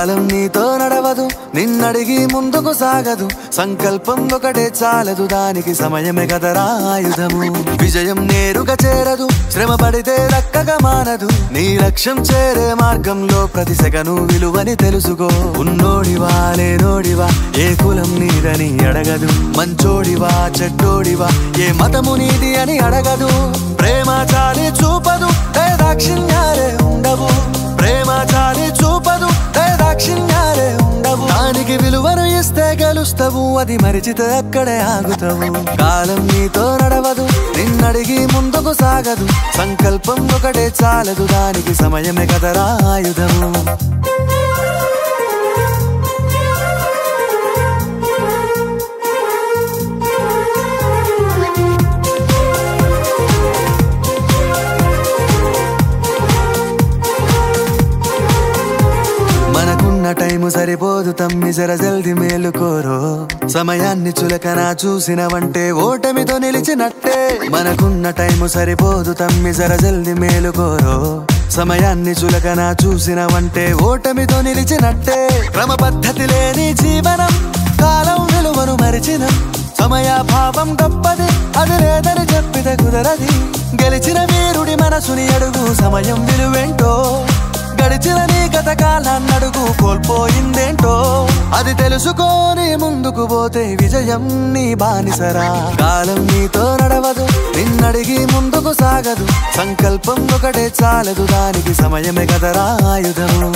కాలం నీతో నడవదు, నిన్నడిగి ముందుకు సాగదు. సంకల్పం ఒకటే చాలదు, దానికి సమయమే కదరా ఆయుధము. విజయం నేరుగా చేరదు, శ్రమ పడితే దక్కగా మానదు. నీ లక్ష్యం చేరే మార్గంలో ప్రతి సెకను విలువని తెలుసుకో. ఉన్నోడివా లేనోడివా, ఏ కులం నీదని అడగదు. మంచోడివా చెడ్డోడివా, ఏ మతము నీది అని అడగదు. ప్రేమ చాలి చూపదు, దాక్షిణ్యాలే ఉండవు. ప్రేమ చాలి చూపదు, దాక్షిణ్యాలే ఉండవు. దానికి విలువను ఇస్తే గెలుస్తావు, అది మరిచితే అక్కడే ఆగుతావు. కాలం నీతో నడవదు, నిన్నడిగి ముందుకు సాగదు. సంకల్పం ఒకటే చాలదు, దానికి సమయమే కదరా ఆయుధము. మనకున్న టైము సరిపోదు తమ్మి, జర జల్ది మేలుకోరో. సమయాన్ని చులకన చూసినవంటే ఓటమితో నిలిచినట్టే. మనకున్న టైము సరిపోదు తమ్మి, జర జల్ది మేలుకోరో. సమయాన్ని చులకన చూసినవంటే ఓటమితో నిలిచినట్టే. క్రమ పద్ధతి లేని జీవనం, కాలం విలువను మరిచిన. సమయాభావం గొప్పది, అది లేదని చెప్పితే కుదరది. గెలిచిన వీరుడి మనసుని అడుగు, సమయం విలువేంటో. గడిచిన నీ గత కాలాన్నడుగు, కోల్పోయిందేంటో. అది తెలుసుకొని ముందుకు పోతే విజయం నీ బానిసరా. కాలం నీతో నడవదు, నిన్నడిగి ముందుకు సాగదు. సంకల్పం ఒకటే చాలదు, దానికి సమయమే కదరా ఆయుధము.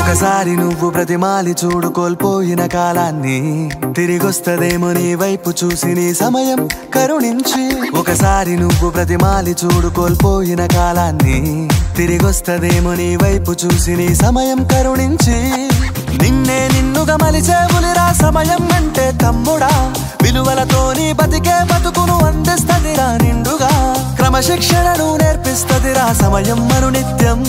ఒకసారి నువ్వు బ్రతిమాలి చూడు కోల్పోయిన కాలాన్ని. తిరిగొస్తదేమో నీ వైపు చూసి నీ సమయం కరుణించి. ఒకసారి నువ్వు బ్రతిమాలి చూడు కోల్పోయిన కాలాన్ని. తిరిగొస్తదేమో నీ వైపు చూసి నీ సమయం కరుణించి. నిన్నే నిన్నుగా మలిచేవులిరా సమయం అంటే తమ్ముడా. విలువలతో నీ బతికే బతుకును అందిస్తదిరా నిండుగా. క్రమశిక్షణను నేర్పిస్తదిరా సమయం మరు నిత్యం.